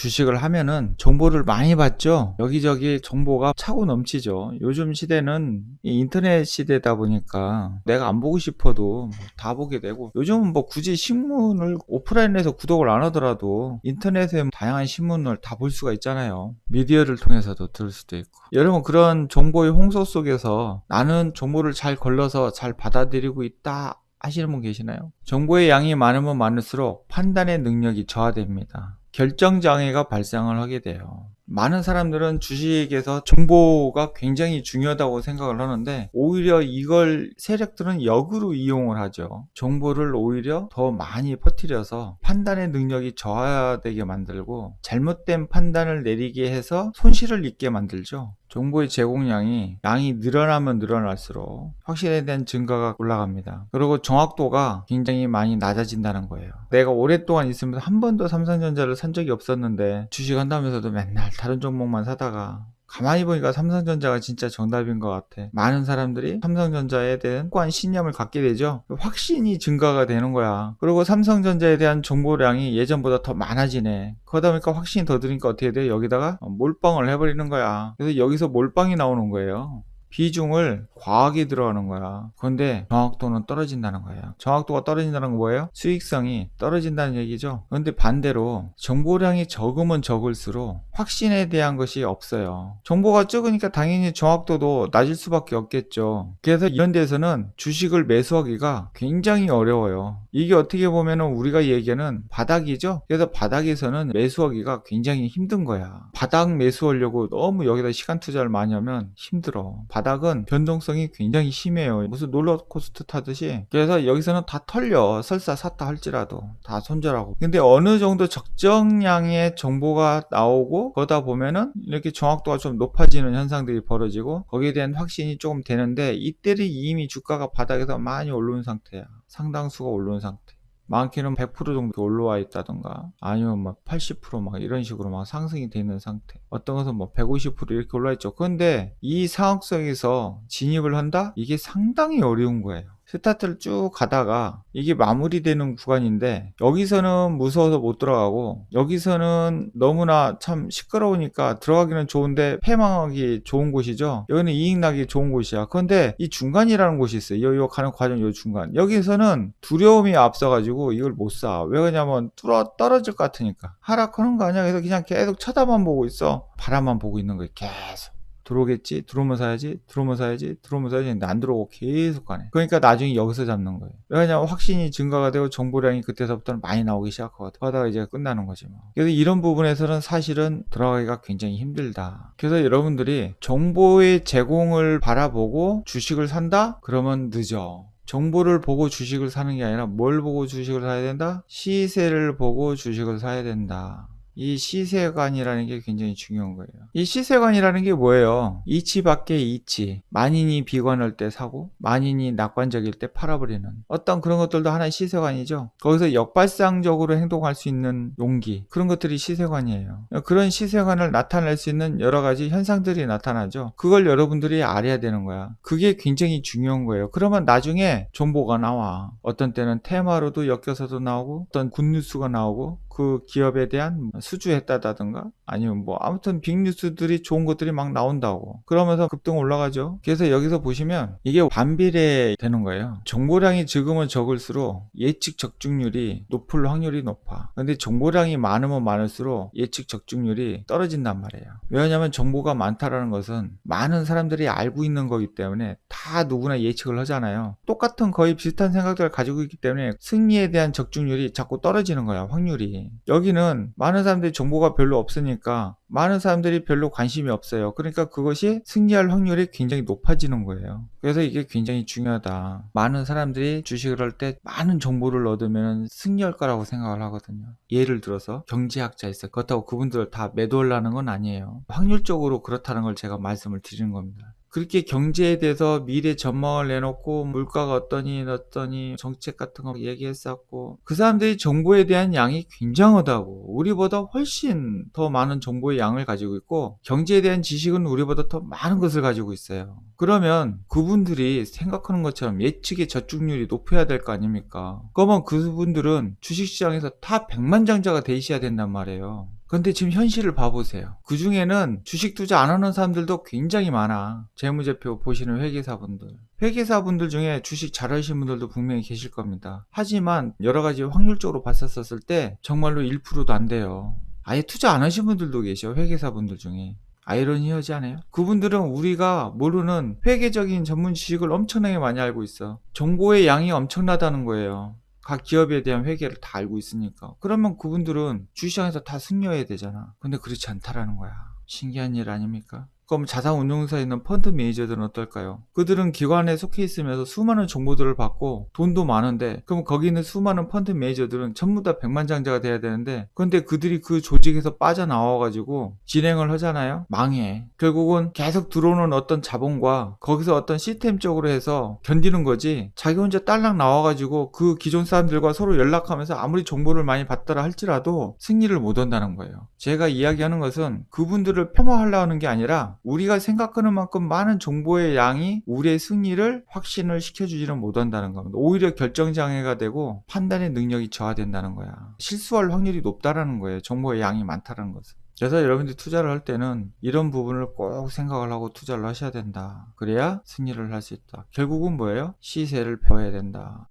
주식을 하면은 정보를 많이 받죠. 여기저기 정보가 차고 넘치죠. 요즘 시대는 이 인터넷 시대다 보니까 내가 안 보고 싶어도 다 보게 되고, 요즘은 뭐 굳이 신문을 오프라인에서 구독을 안 하더라도 인터넷에 다양한 신문을 다 볼 수가 있잖아요. 미디어를 통해서도 들을 수도 있고. 여러분, 그런 정보의 홍수 속에서 나는 정보를 잘 걸러서 잘 받아들이고 있다 하시는 분 계시나요? 정보의 양이 많으면 많을수록 판단의 능력이 저하됩니다. 결정장애가 발생을 하게 돼요. 많은 사람들은 주식에서 정보가 굉장히 중요하다고 생각을 하는데, 오히려 이걸 세력들은 역으로 이용을 하죠. 정보를 오히려 더 많이 퍼뜨려서 판단의 능력이 저하되게 만들고 잘못된 판단을 내리게 해서 손실을 입게 만들죠. 정보의 제공량이 늘어나면 늘어날수록 확신에 대한 증가가 올라갑니다. 그리고 정확도가 굉장히 많이 낮아진다는 거예요. 내가 오랫동안 있으면서 한 번도 삼성전자를 산 적이 없었는데 주식한다면서도 맨날 다른 종목만 사다가 가만히 보니까 삼성전자가 진짜 정답인 것 같아. 많은 사람들이 삼성전자에 대한 확고한 신념을 갖게 되죠. 확신이 증가가 되는 거야. 그리고 삼성전자에 대한 정보량이 예전보다 더 많아지네. 그러다 보니까 확신이 더 드니까 어떻게 돼? 여기다가 몰빵을 해버리는 거야. 그래서 여기서 몰빵이 나오는 거예요. 비중을 과하게 들어가는 거야. 그런데 정확도는 떨어진다는 거예요. 정확도가 떨어진다는 건 뭐예요? 수익성이 떨어진다는 얘기죠. 그런데 반대로 정보량이 적으면 적을수록 확신에 대한 것이 없어요. 정보가 적으니까 당연히 정확도도 낮을 수밖에 없겠죠. 그래서 이런 데서는 주식을 매수하기가 굉장히 어려워요. 이게 어떻게 보면은 우리가 얘기하는 바닥이죠. 그래서 바닥에서는 매수하기가 굉장히 힘든 거야. 바닥 매수하려고 너무 여기다 시간 투자를 많이 하면 힘들어. 바닥은 변동성이 굉장히 심해요. 무슨 롤러코스터 타듯이. 그래서 여기서는 다 털려. 설사 샀다 할지라도 다 손절하고. 근데 어느 정도 적정량의 정보가 나오고 그러다 보면은 이렇게 정확도가 좀 높아지는 현상들이 벌어지고 거기에 대한 확신이 조금 되는데, 이때는 이미 주가가 바닥에서 많이 오른 상태야. 상당수가 오른 상태. 많게는 100% 정도 올라와 있다던가 아니면 막 80% 이런 식으로 상승이 되는 상태. 어떤 것은 150% 이렇게 올라 있죠. 그런데 이 상황 속에서 진입을 한다? 이게 상당히 어려운 거예요. 스타트를 쭉 가다가 이게 마무리되는 구간인데, 여기서는 무서워서 못 들어가고 여기서는 너무나 참 시끄러우니까 들어가기는 좋은데 패망하기 좋은 곳이죠. 여기는 이익 나기 좋은 곳이야. 그런데 이 중간이라는 곳이 있어요. 요 가는 과정, 요 중간. 여기서는 두려움이 앞서가지고 이걸 못 사. 왜 그러냐면 떨어질 것 같으니까. 하락하는 거 아니야. 그래서 그냥 계속 쳐다만 보고 있어. 바라만 보고 있는 거예요. 계속. 들어오겠지? 들어오면 사야지? 들어오면 사야지? 들어오면 사야지? 근데 안 들어오고 계속 가네. 그러니까 나중에 여기서 잡는 거예요. 왜냐면 확신이 증가가 되고 정보량이 그때서부터는 많이 나오기 시작하거든. 그러다가 이제 끝나는 거지 뭐. 그래서 이런 부분에서는 사실은 들어가기가 굉장히 힘들다. 그래서 여러분들이 정보의 제공을 바라보고 주식을 산다? 그러면 늦어. 정보를 보고 주식을 사는 게 아니라 뭘 보고 주식을 사야 된다? 시세를 보고 주식을 사야 된다. 이 시세관이라는 게 굉장히 중요한 거예요. 이 시세관이라는 게 뭐예요? 이치 밖에 이치. 만인이 비관할 때 사고 만인이 낙관적일 때 팔아버리는 어떤 그런 것들도 하나의 시세관이죠. 거기서 역발상적으로 행동할 수 있는 용기, 그런 것들이 시세관이에요. 그런 시세관을 나타낼 수 있는 여러 가지 현상들이 나타나죠. 그걸 여러분들이 알아야 되는 거야. 그게 굉장히 중요한 거예요. 그러면 나중에 정보가 나와. 어떤 때는 테마로도 엮여서도 나오고, 어떤 굿뉴스가 나오고, 그 기업에 대한 수주했다든가 아니면 아무튼 빅뉴스들이 좋은 것들이 막 나온다고. 그러면서 급등 올라가죠. 그래서 여기서 보시면 이게 반비례 되는 거예요. 정보량이 적으면 적을수록 예측 적중률이 높을 확률이 높아. 근데 정보량이 많으면 많을수록 예측 적중률이 떨어진단 말이에요. 왜냐하면 정보가 많다라는 것은 많은 사람들이 알고 있는 거기 때문에 다 누구나 예측을 하잖아요. 똑같은 거의 비슷한 생각들을 가지고 있기 때문에 승리에 대한 적중률이 자꾸 떨어지는 거야. 확률이. 여기는 많은 사람들이 정보가 별로 없으니까 많은 사람들이 별로 관심이 없어요. 그러니까 그것이 승리할 확률이 굉장히 높아지는 거예요. 그래서 이게 굉장히 중요하다. 많은 사람들이 주식을 할 때 많은 정보를 얻으면 승리할 거라고 생각을 하거든요. 예를 들어서 경제학자 있어요. 그렇다고 그분들 다 매도하려는 건 아니에요. 확률적으로 그렇다는 걸 제가 말씀을 드리는 겁니다. 그렇게 경제에 대해서 미래 전망을 내놓고 물가가 어떠니 정책 같은 거 얘기했었고, 그 사람들이 정보에 대한 양이 굉장하다고, 우리보다 훨씬 더 많은 정보의 양을 가지고 있고 경제에 대한 지식은 우리보다 더 많은 것을 가지고 있어요. 그러면 그분들이 생각하는 것처럼 예측의 저축률이 높아야 될 거 아닙니까? 그러면 그분들은 주식시장에서 다 백만장자가 되셔야 된단 말이에요. 근데 지금 현실을 봐보세요. 그 중에는 주식 투자 안 하는 사람들도 굉장히 많아. 재무제표 보시는 회계사분들. 회계사분들 중에 주식 잘하시는 분들도 분명히 계실 겁니다. 하지만 여러 가지 확률적으로 봤었을 때 정말로 1%도 안 돼요. 아예 투자 안 하신 분들도 계셔. 회계사분들 중에. 아이러니하지 않아요? 그분들은 우리가 모르는 회계적인 전문 지식을 엄청나게 많이 알고 있어. 정보의 양이 엄청나다는 거예요. 각 기업에 대한 회계를 다 알고 있으니까. 그러면 그분들은 주시장에서 다 승려해야 되잖아. 근데 그렇지 않다라는 거야. 신기한 일 아닙니까? 그럼 자산운용사에 있는 펀드 매니저들은 어떨까요? 그들은 기관에 속해 있으면서 수많은 정보들을 받고 돈도 많은데, 그럼 거기 있는 수많은 펀드 매니저들은 전부 다 백만장자가 돼야 되는데, 근데 그들이 그 조직에서 빠져나와가지고 진행을 하잖아요? 망해. 결국은 계속 들어오는 어떤 자본과 거기서 어떤 시스템적으로 해서 견디는 거지, 자기 혼자 딸랑 나와가지고 그 기존 사람들과 서로 연락하면서 아무리 정보를 많이 받더라 할지라도 승리를 못 한다는 거예요. 제가 이야기하는 것은 그분들을 폄하하려고 하는 게 아니라 우리가 생각하는 만큼 많은 정보의 양이 우리의 승리를 확신을 시켜주지는 못한다는 겁니다. 오히려 결정장애가 되고 판단의 능력이 저하된다는 거야. 실수할 확률이 높다라는 거예요. 정보의 양이 많다는 것은. 그래서 여러분들이 투자를 할 때는 이런 부분을 꼭 생각을 하고 투자를 하셔야 된다. 그래야 승리를 할 수 있다. 결국은 뭐예요? 시세를 배워야 된다.